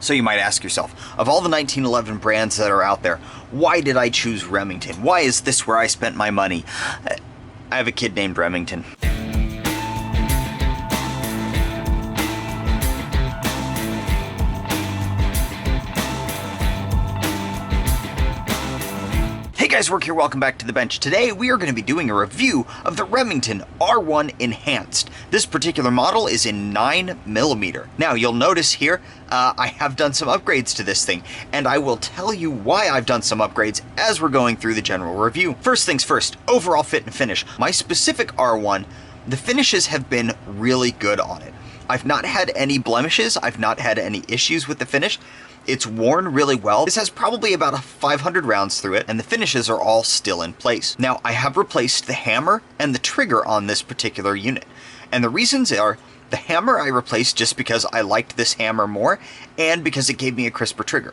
So you might ask yourself, of all the 1911 brands that are out there, why did I choose Remington? Why is this where I spent my money? I have a kid named Remington. Hey guys, Work here, welcome back to the bench. Today we are going to be doing a review of the Remington R1 Enhanced. This particular model is in 9mm. Now you'll notice here, I have done some upgrades to this thing, and I will tell you why I've done some upgrades as we're going through the general review. First things first, overall fit and finish. My specific R1, the finishes have been really good on it. I've not had any blemishes, I've not had any issues with the finish. It's worn really well. This has probably about 500 rounds through it, and the finishes are all still in place. Now, I have replaced the hammer and the trigger on this particular unit. And the reasons are, the hammer I replaced just because I liked this hammer more, and because it gave me a crisper trigger.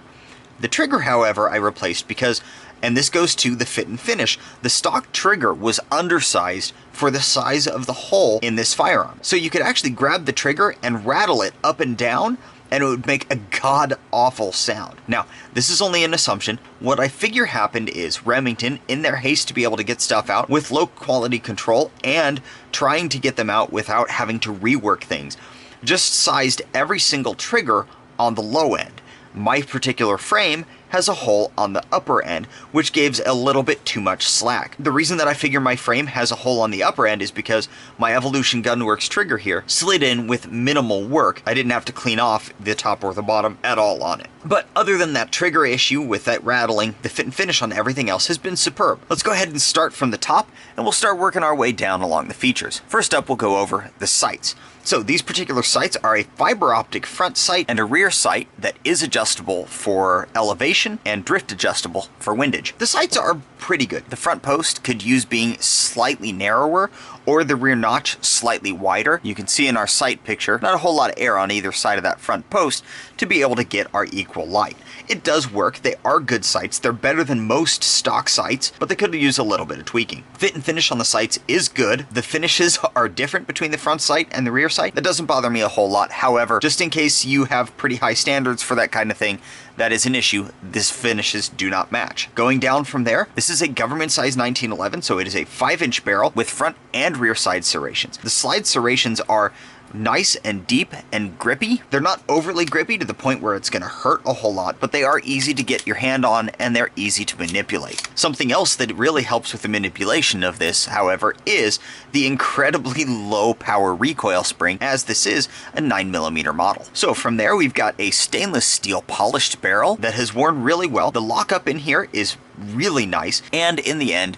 The trigger, however, I replaced because, and this goes to the fit and finish, the stock trigger was undersized for the size of the hole in this firearm. So you could actually grab the trigger and rattle it up and down, and it would make a god-awful sound. Now, this is only an assumption. What I figure happened is Remington, in their haste to be able to get stuff out with low quality control and trying to get them out without having to rework things, just sized every single trigger on the low end. My particular frame has a hole on the upper end, which gives a little bit too much slack. The reason that I figure my frame has a hole on the upper end is because my Evolution Gunworks trigger here slid in with minimal work. I didn't have to clean off the top or the bottom at all on it. But other than that trigger issue with that rattling, the fit and finish on everything else has been superb. Let's go ahead and start from the top, and we'll start working our way down along the features. First up, we'll go over the sights. So these particular sights are a fiber optic front sight and a rear sight that is adjustable for elevation and drift adjustable for windage. The sights are pretty good. The front post could use being slightly narrower or the rear notch slightly wider. You can see in our sight picture, not a whole lot of air on either side of that front post to be able to get our equal light. It does work. They are good sights. They're better than most stock sights, but they could use a little bit of tweaking. Fit and finish on the sights is good. The finishes are different between the front sight and the rear sight. That doesn't bother me a whole lot. However, just in case you have pretty high standards for that kind of thing, that is an issue. These finishes do not match. Going down from there, this is a government size 1911, so it is a 5-inch barrel with front and rear side serrations. The slide serrations are nice and deep and grippy. They're not overly grippy to the point where it's going to hurt a whole lot, but they are easy to get your hand on and they're easy to manipulate. Something else that really helps with the manipulation of this, however, is the incredibly low power recoil spring, as this is a 9mm model. So from there, we've got a stainless steel polished barrel that has worn really well. The lockup in here is really nice, and in the end,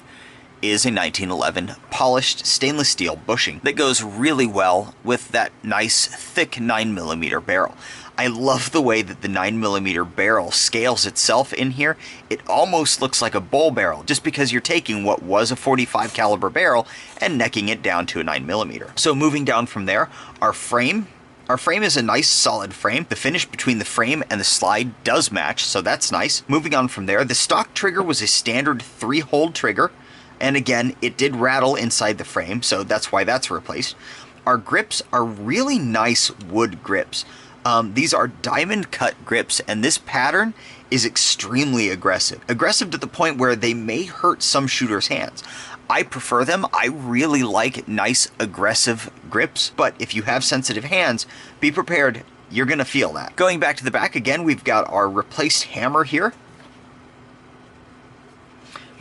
is a 1911 polished stainless steel bushing that goes really well with that nice thick 9mm barrel. I love the way that the 9mm barrel scales itself in here. It almost looks like a bull barrel just because you're taking what was a .45 caliber barrel and necking it down to a 9mm. So moving down from there, our frame is a nice solid frame. The finish between the frame and the slide does match, so that's nice. Moving on from there, the stock trigger was a standard 3-hole trigger. And again, it did rattle inside the frame, so that's why that's replaced. Our grips are really nice wood grips. These are diamond cut grips, and this pattern is extremely aggressive. Aggressive to the point where they may hurt some shooters' hands. I prefer them. I really like nice aggressive grips, but if you have sensitive hands, be prepared. You're gonna feel that. Going back to the back again, we've got our replaced hammer here.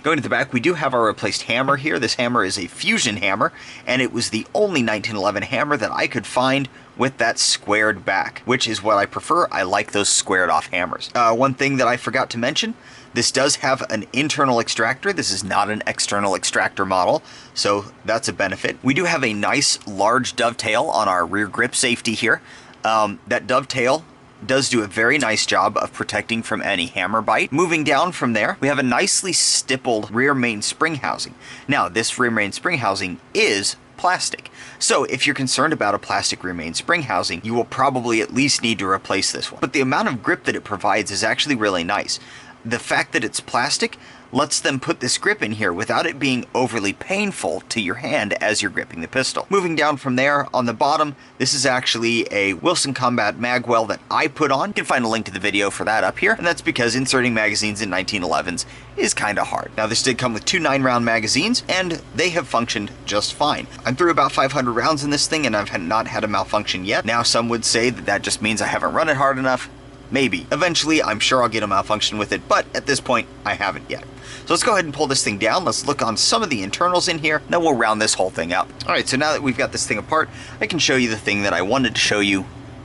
Going to the back, we do have our replaced hammer here. This hammer is a fusion hammer, and it was the only 1911 hammer that I could find with that squared back, which is what I prefer. I like those squared off hammers. One thing that I forgot to mention, this does have an internal extractor. This is not an external extractor model, so that's a benefit. We do have a nice large dovetail on our rear grip safety here. That dovetail does do a very nice job of protecting from any hammer bite. Moving down from there, we have a nicely stippled rear mainspring housing. Now, this rear mainspring housing is plastic. So if you're concerned about a plastic rear mainspring housing, you will probably at least need to replace this one. But the amount of grip that it provides is actually really nice. the fact that it's plastic lets them put this grip in here without it being overly painful to your hand as you're gripping the pistol. Moving down from there, on the bottom, this is actually a Wilson Combat magwell that I put on. You can find a link to the video for that up here, and that's because inserting magazines in 1911s is kind of hard. Now, this did come with 2 9-round magazines, and they have functioned just fine. I'm through about 500 rounds in this thing, and I've not had a malfunction yet. Now, some would say that that just means I haven't run it hard enough. Maybe. Eventually, I'm sure I'll get a malfunction with it, but at this point, I haven't yet. So let's go ahead and pull this thing down. Let's look on some of the internals in here, then we'll round this whole thing up. All right, so now that we've got this thing apart, I can show you the thing that I wanted to show you,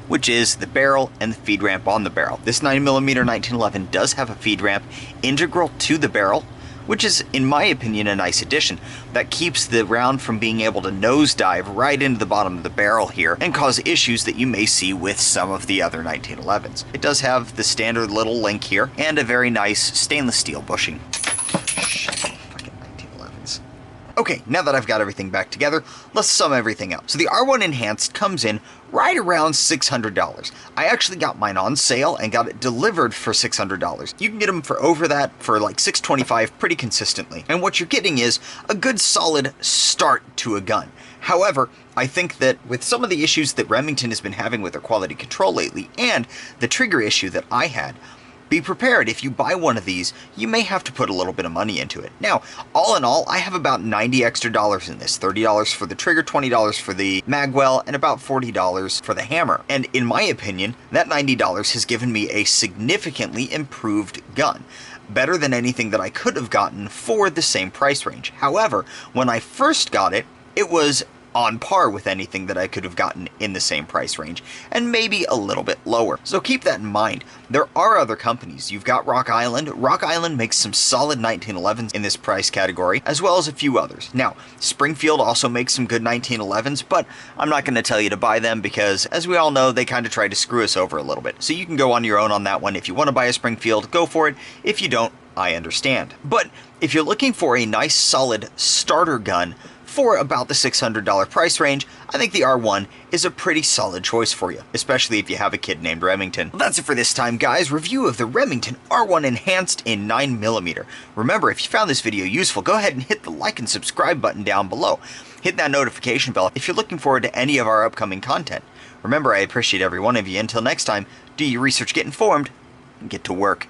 which is the barrel and the feed ramp on the barrel. This 9mm 1911 does have a feed ramp integral to the barrel, which is, in my opinion, a nice addition. That keeps the round from being able to nosedive right into the bottom of the barrel here and cause issues that you may see with some of the other 1911s. It does have the standard little link here and a very nice stainless steel bushing. Fucking 1911s. Okay, now that I've got everything back together, let's sum everything up. So the R1 Enhanced comes in right around $600. I actually got mine on sale and got it delivered for $600. You can get them for over that for like $625 pretty consistently. And what you're getting is a good solid start to a gun. However, I think that with some of the issues that Remington has been having with their quality control lately and the trigger issue that I had, be prepared. If you buy one of these, you may have to put a little bit of money into it. Now, all in all, I have about $90 extra in this. $30 for the trigger, $20 for the magwell, and about $40 for the hammer. And in my opinion, that $90 has given me a significantly improved gun. Better than anything that I could have gotten for the same price range. However, when I first got it, it was on par with anything that I could have gotten in the same price range, and maybe a little bit lower. So keep that in mind. There are other companies. You've got Rock Island. Rock Island makes some solid 1911s in this price category, as well as a few others. Now, Springfield also makes some good 1911s, but I'm not going to tell you to buy them because, as we all know, they kind of try to screw us over a little bit. So you can go on your own on that one. If you want to buy a Springfield, go for it. If you don't, I understand. But if you're looking for a nice solid starter gun for about the $600 price range, I think the R1 is a pretty solid choice for you, especially if you have a kid named Remington. Well, that's it for this time, guys. Review of the Remington R1 Enhanced in 9mm. Remember, if you found this video useful, go ahead and hit the like and subscribe button down below. Hit that notification bell if you're looking forward to any of our upcoming content. Remember, I appreciate every one of you. Until next time, do your research, get informed, and get to work.